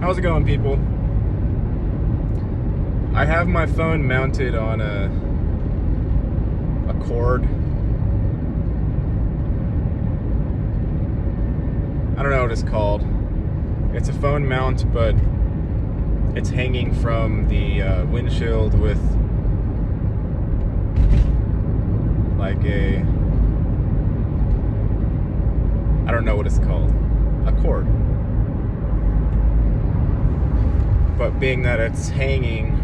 How's it going, people? I have my phone mounted on a cord. I don't know what it's called. It's a phone mount, but it's hanging from the windshield with like I don't know what it's called, a cord. But being that it's hanging,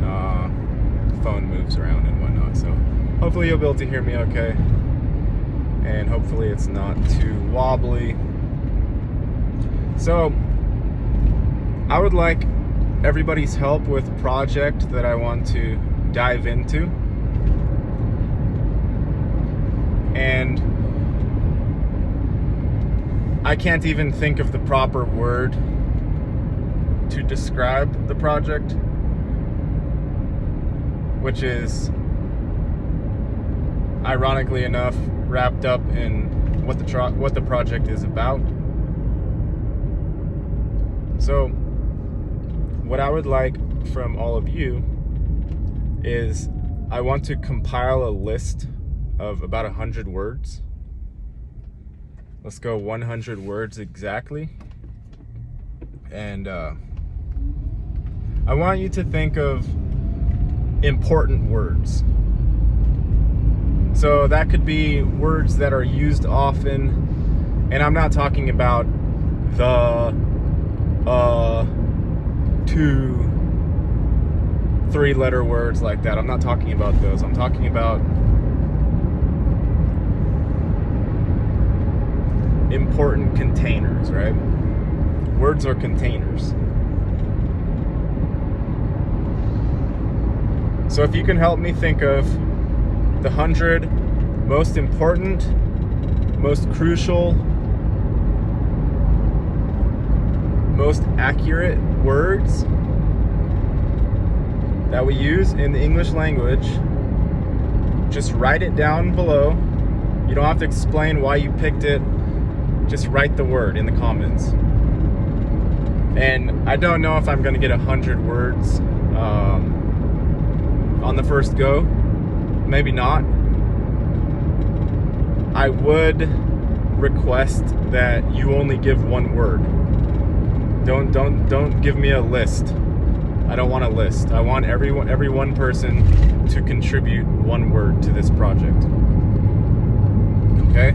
the phone moves around and whatnot. So hopefully you'll be able to hear me okay. And hopefully it's not too wobbly. So I would like everybody's help with a project that I want to dive into. And I can't even think of the proper word to describe the project, which is ironically enough wrapped up in what the project is about. So what I would like from all of you is I want to compile a list of about 100 words. Let's go 100 words exactly. And I want you to think of important words. So that could be words that are used often, and I'm not talking about the, 2, 3-letter words like that. I'm not talking about those. I'm talking about important containers, right? Words are containers. So if you can help me think of the 100 most important, most crucial, most accurate words that we use in the English language, just write it down below. You don't have to explain why you picked it. Just write the word in the comments. And I don't know if I'm gonna get 100 words on the first go. Maybe not. I would request that you only give one word. Don't give me a list. I don't want a list. I want every one person to contribute one word to this project. Okay?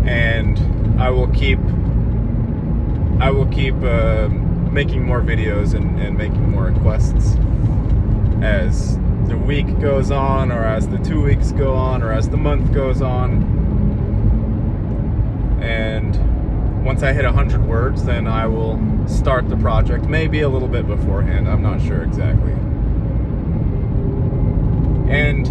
And I will keep making more videos and making more requests as the week goes on, or as the 2 weeks go on, or as the month goes on. And once I hit 100 words, then I will start the project, maybe a little bit beforehand. I'm not sure exactly. And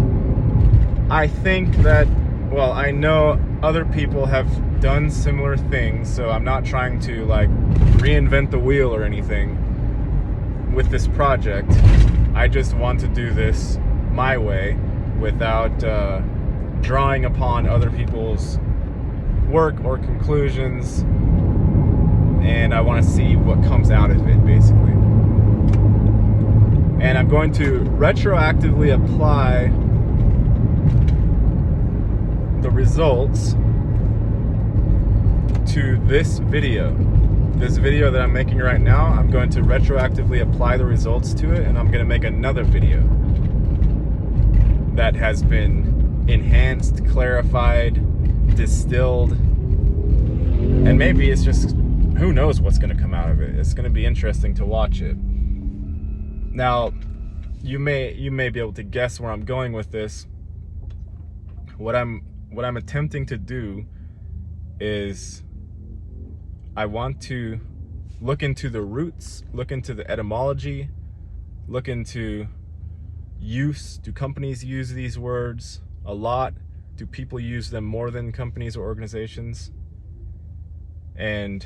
I think that, well, I know other people have done similar things, so I'm not trying to like reinvent the wheel or anything with this project. I just want to do this my way without drawing upon other people's work or conclusions, and I want to see what comes out of it, basically. And I'm going to retroactively apply the results to this video that I'm making right now. I'm going to retroactively apply the results to it, and I'm going to make another video that has been enhanced, clarified, distilled, and maybe it's just, who knows what's going to come out of it. It's going to be interesting to watch it. Now, you may be able to guess where I'm going with this. What I'm attempting to do is I want to look into the roots, look into the etymology, look into use. Do companies use these words a lot? Do people use them more than companies or organizations? And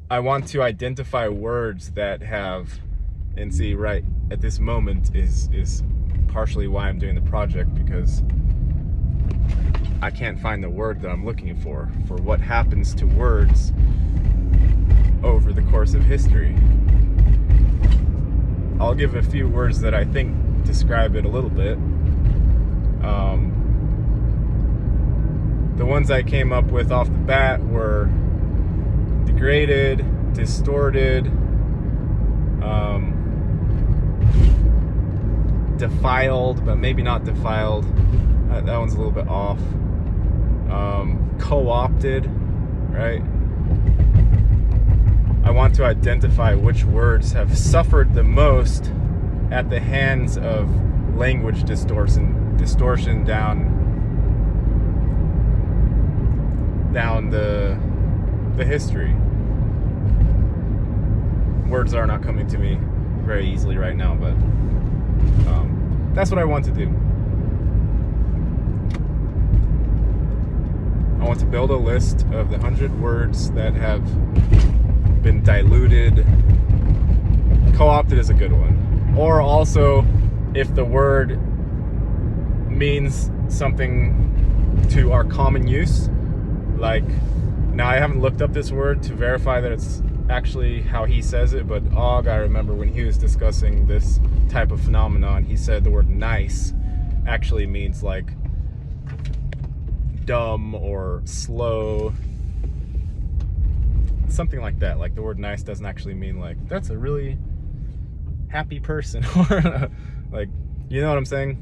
I want to identify words that have, and see, right at this moment is partially why I'm doing the project, because I can't find the word that I'm looking for what happens to words over the course of history. I'll give a few words that I think describe it a little bit. The ones I came up with off the bat were degraded, distorted, defiled, but maybe not defiled. That one's a little bit off. Co-opted, right? I want to identify which words have suffered the most at the hands of language distortion down the history. Words are not coming to me very easily right now, but that's what I want to do. I want to build a list of the 100 words that have been diluted. Co-opted is a good one. Or also, if the word means something to our common use, like, now I haven't looked up this word to verify that it's actually how he says it, but Og, I remember when he was discussing this type of phenomenon, he said the word nice actually means like dumb or slow, something like that. Like the word nice doesn't actually mean like that's a really happy person or like, you know what I'm saying?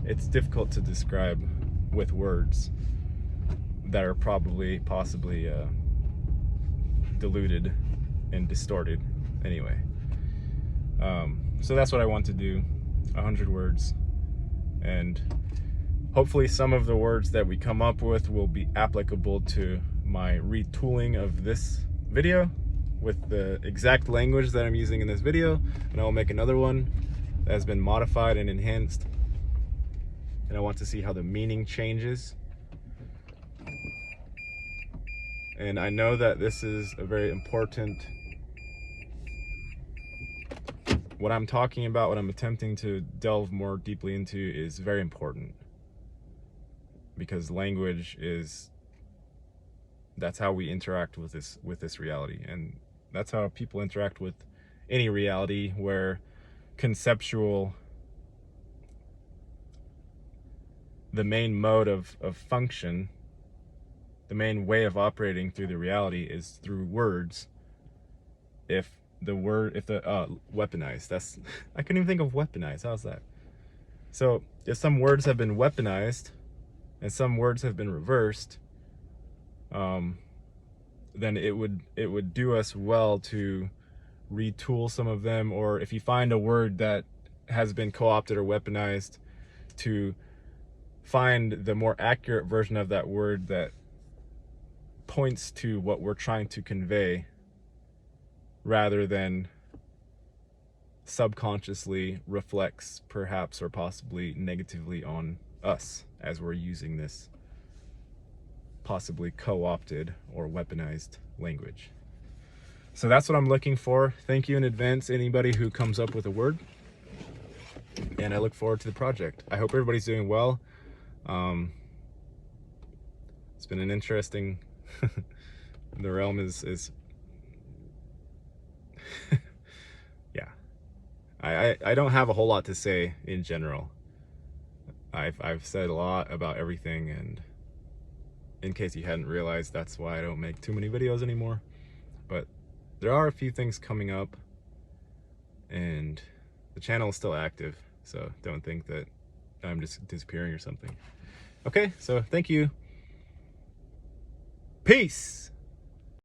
It's difficult to describe with words that are possibly diluted and distorted anyway. So that's what I want to do, 100 words, and hopefully some of the words that we come up with will be applicable to my retooling of this video with the exact language that I'm using in this video, and I will make another one that has been modified and enhanced, and I want to see how the meaning changes. And I know that this is a very important, what I'm talking about, what I'm attempting to delve more deeply into is very important, because language that's how we interact with this reality, and that's how people interact with any reality where conceptual, the main mode of function, the main way of operating through the reality is through words. If the weaponized, that's, I couldn't even think of weaponized, how's that? So if some words have been weaponized and some words have been reversed, then it would do us well to retool some of them, or if you find a word that has been co-opted or weaponized, to find the more accurate version of that word that points to what we're trying to convey, rather than subconsciously reflects perhaps or possibly negatively on us as we're using this possibly co-opted or weaponized language. So that's what I'm looking for. Thank you in advance, anybody who comes up with a word, and I look forward to the project. I hope everybody's doing well. It's been an interesting the realm is yeah, I don't have a whole lot to say in general. I've said a lot about everything, and in case you hadn't realized, that's why I don't make too many videos anymore. But there are a few things coming up, and the channel is still active, so don't think that I'm just disappearing or something. Okay, so thank you. Peace.